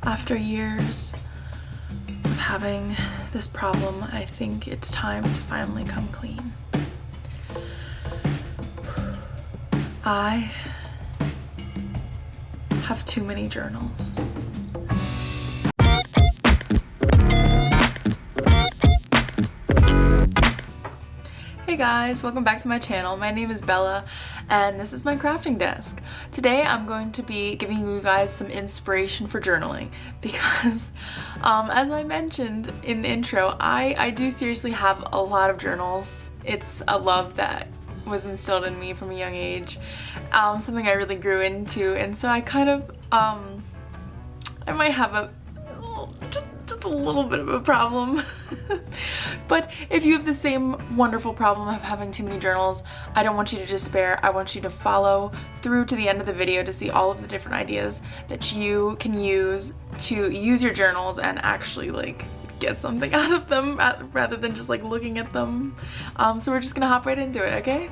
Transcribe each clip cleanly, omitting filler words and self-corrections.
After years of having this problem, I think it's time to finally come clean. I have too many journals. Hey guys, welcome back to my channel. My name is Bella and this is my crafting desk. Today I'm going to be giving you guys some inspiration for journaling because as I mentioned in the intro, I do seriously have a lot of journals. It's a love that was instilled in me from a young age, something I really grew into, and so I kind of I might have just a little bit of a problem. But if you have the same wonderful problem of having too many journals, I don't want you to despair. I want you to follow through to the end of the video to see all of the different ideas that you can use to use your journals and actually like get something out of them rather than just like looking at them. So we're just gonna hop right into it, okay?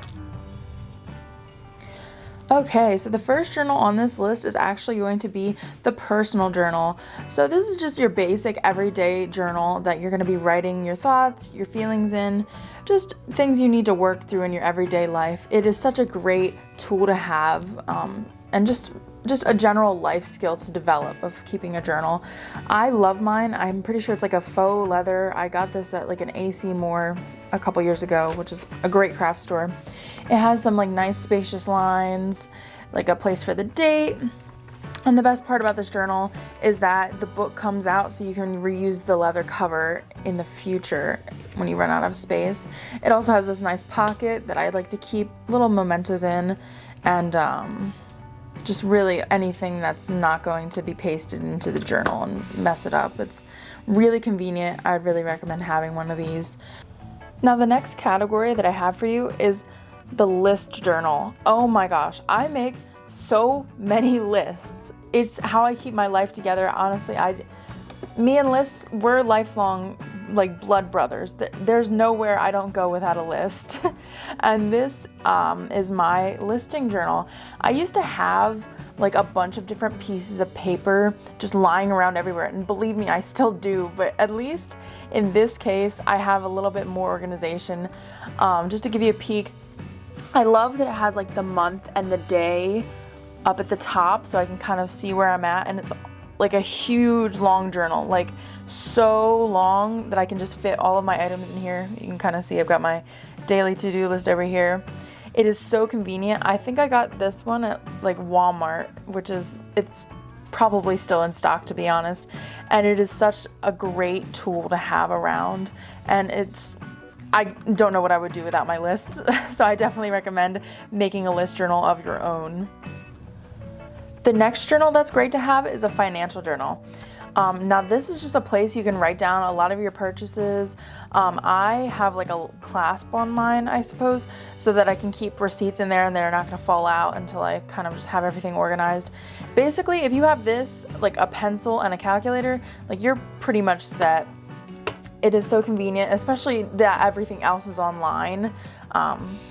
Okay, so the first journal on this list is actually going to be the personal journal. So this is just your basic everyday journal that you're going to be writing your thoughts, your feelings in, just things you need to work through in your everyday life. It is such a great tool to have, and just a general life skill to develop of keeping a journal. I love mine. I'm pretty sure it's like a faux leather. I got this at like an AC Moore a couple years ago, which is a great craft store. It has some like nice spacious lines, like a place for the date. And the best part about this journal is that the book comes out so you can reuse the leather cover in the future when you run out of space. It also has this nice pocket that I like to keep little mementos in, and just really anything that's not going to be pasted into the journal and mess it up. It's really convenient. I'd really recommend having one of these. Now the next category that I have for you is the list journal. Oh my gosh, I make so many lists. It's how I keep my life together. Honestly, me and lists, we're lifelong like blood brothers. There's nowhere I don't go without a list. And this is my listing journal. I used to have like a bunch of different pieces of paper just lying around everywhere, and believe me, I still do, but at least in this case I have a little bit more organization. Just to give you a peek, I love that it has like the month and the day up at the top so I can kind of see where I'm at, and it's like a huge long journal, like so long that I can just fit all of my items in here. You can kind of see I've got my daily to-do list over here. It is so convenient. I think I got this one at like Walmart, it's probably still in stock, to be honest, and it is such a great tool to have around, and I don't know what I would do without my lists, so I definitely recommend making a list journal of your own. The next journal that's great to have is a financial journal. Now this is just a place you can write down a lot of your purchases. I have like a clasp on mine, I suppose, so that I can keep receipts in there and they're not going to fall out until I kind of just have everything organized. Basically, if you have this, like a pencil and a calculator, like you're pretty much set. It is so convenient, especially that everything else is online.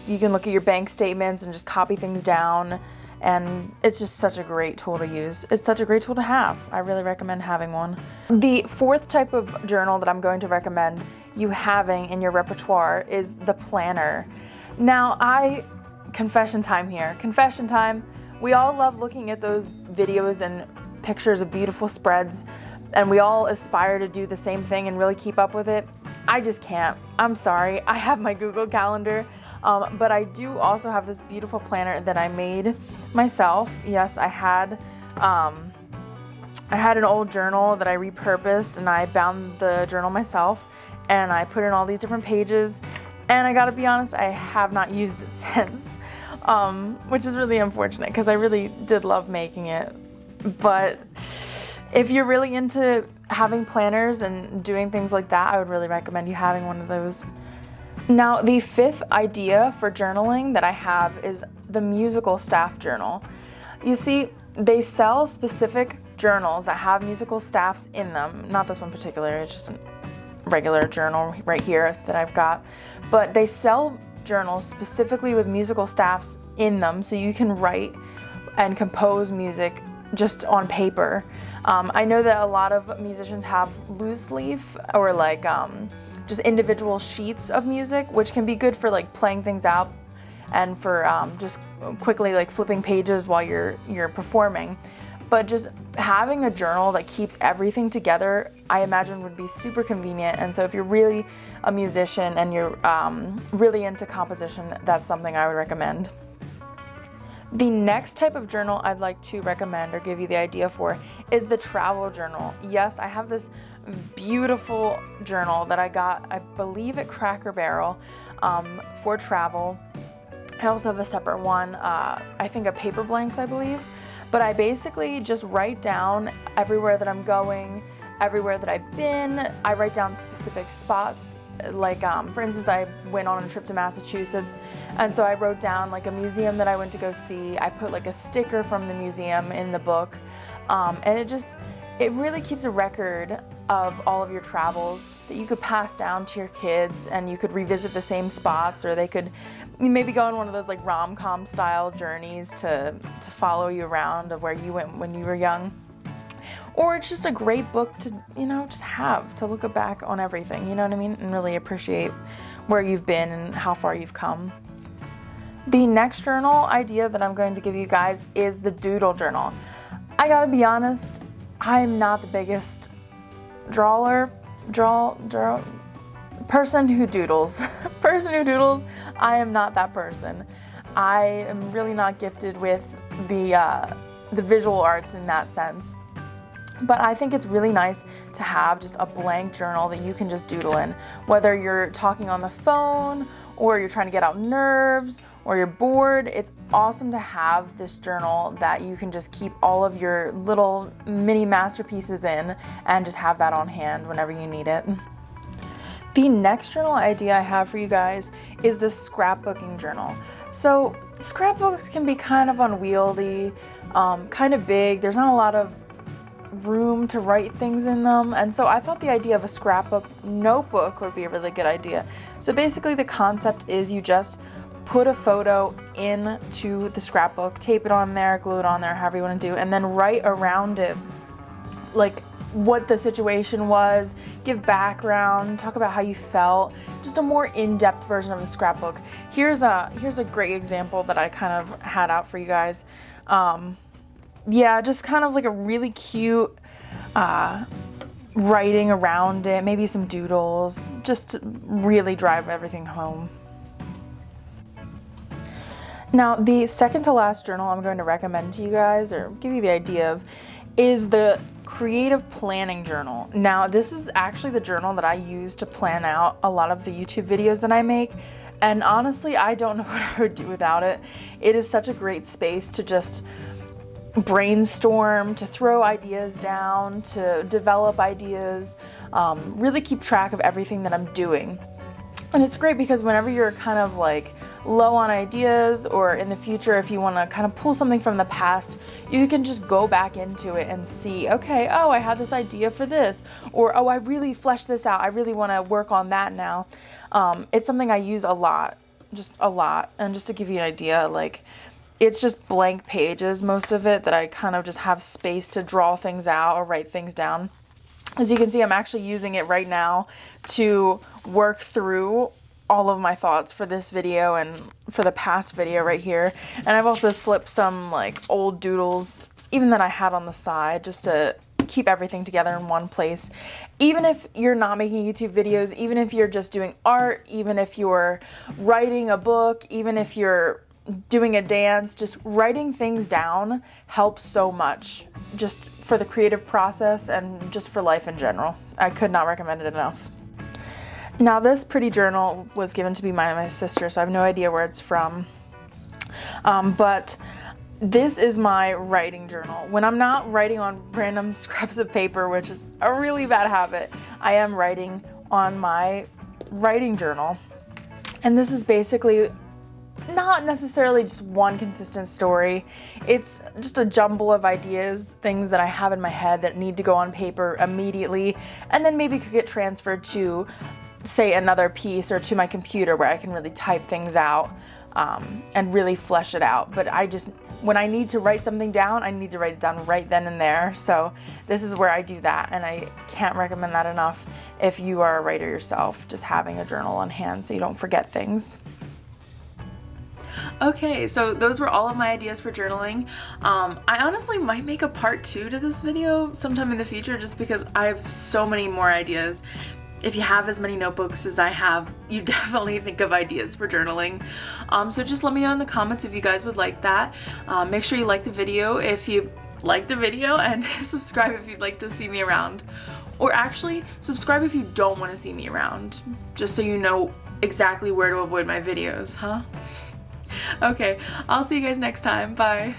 You can look at your bank statements and just copy things down, and it's just such a great tool to use. It's such a great tool to have. I really recommend having one. The fourth type of journal that I'm going to recommend you having in your repertoire is the planner. Now, confession time here. Confession time. We all love looking at those videos and pictures of beautiful spreads, and we all aspire to do the same thing and really keep up with it. I just can't. I'm sorry. I have my Google Calendar, but I do also have this beautiful planner that I made myself. Yes, I had an old journal that I repurposed, and I bound the journal myself, and I put in all these different pages, and I gotta be honest, I have not used it since, which is really unfortunate because I really did love making it. But if you're really into having planners and doing things like that, I would really recommend you having one of those. Now, the fifth idea for journaling that I have is the musical staff journal. You see, they sell specific journals that have musical staffs in them. Not this one particular, it's just a regular journal right here that I've got. But they sell journals specifically with musical staffs in them, so you can write and compose music just on paper. I know that a lot of musicians have loose leaf or like just individual sheets of music, which can be good for like playing things out and for just quickly like flipping pages while you're performing. But just having a journal that keeps everything together, I imagine would be super convenient. And so if you're really a musician and you're really into composition, that's something I would recommend. The next type of journal I'd like to recommend or give you the idea for is the travel journal. Yes, I have this beautiful journal that I got, I believe, at Cracker Barrel for travel. I also have a separate one, I think a paper blanks, I believe. But I basically just write down everywhere that I'm going, everywhere that I've been. I write down specific spots. Like, for instance, I went on a trip to Massachusetts, and so I wrote down like a museum that I went to go see. I put like a sticker from the museum in the book, and it really keeps a record of all of your travels that you could pass down to your kids, and you could revisit the same spots, or they could maybe go on one of those like rom-com style journeys to follow you around of where you went when you were young. Or it's just a great book to, just have to look back on everything, you know what I mean? And really appreciate where you've been and how far you've come. The next journal idea that I'm going to give you guys is the Doodle Journal. I gotta be honest, I'm not the biggest person who doodles. I am not that person. I am really not gifted with the visual arts in that sense. But I think it's really nice to have just a blank journal that you can just doodle in. Whether you're talking on the phone, or you're trying to get out nerves, or you're bored, it's awesome to have this journal that you can just keep all of your little mini masterpieces in and just have that on hand whenever you need it. The next journal idea I have for you guys is the scrapbooking journal. So scrapbooks can be kind of unwieldy, kind of big. There's not a lot of room to write things in them, and so I thought the idea of a scrapbook notebook would be a really good idea. So basically the concept is you just put a photo into the scrapbook, tape it on there, glue it on there, however you want to do, and then write around it like what the situation was, give background, talk about how you felt, just a more in-depth version of a scrapbook. Here's a great example that I kind of had out for you guys. Just kind of like a really cute writing around it, maybe some doodles, just to really drive everything home. Now, the second to last journal I'm going to recommend to you guys, or give you the idea of, is the Creative Planning Journal. Now, this is actually the journal that I use to plan out a lot of the YouTube videos that I make, and honestly, I don't know what I would do without it. It is such a great space to just brainstorm, to throw ideas down, to develop ideas, really keep track of everything that I'm doing. And it's great because whenever you're kind of like low on ideas, or in the future if you want to kind of pull something from the past, you can just go back into it and see, okay, I had this idea for this, or I really fleshed this out, I really want to work on that now. It's something I use a lot. And just to give you an idea, like, it's just blank pages, most of it, that I kind of just have space to draw things out or write things down. As you can see, I'm actually using it right now to work through all of my thoughts for this video and for the past video right here. And I've also slipped some like old doodles, even that I had on the side, just to keep everything together in one place. Even if you're not making YouTube videos, even if you're just doing art, even if you're writing a book, even if you're doing a dance, just writing things down helps so much, just for the creative process and just for life in general. I could not recommend it enough. Now, this pretty journal was given to me by my sister, so I have no idea where it's from. But this is my writing journal. When I'm not writing on random scraps of paper, which is a really bad habit, I am writing on my writing journal. And this is basically not necessarily just one consistent story. It's just a jumble of ideas, things that I have in my head that need to go on paper immediately, and then maybe could get transferred to, say, another piece or to my computer where I can really type things out. and really flesh it out. But when I need to write something down, I need to write it down right then and there. So this is where I do that, and I can't recommend that enough if you are a writer yourself, just having a journal on hand so you don't forget things. Okay, so those were all of my ideas for journaling. I honestly might make a part 2 to this video sometime in the future just because I have so many more ideas. If you have as many notebooks as I have, you definitely think of ideas for journaling. So just let me know in the comments if you guys would like that. Make sure you like the video if you like the video, and subscribe if you'd like to see me around. Or actually, subscribe if you don't want to see me around, just so you know exactly where to avoid my videos, huh? Okay, I'll see you guys next time. Bye.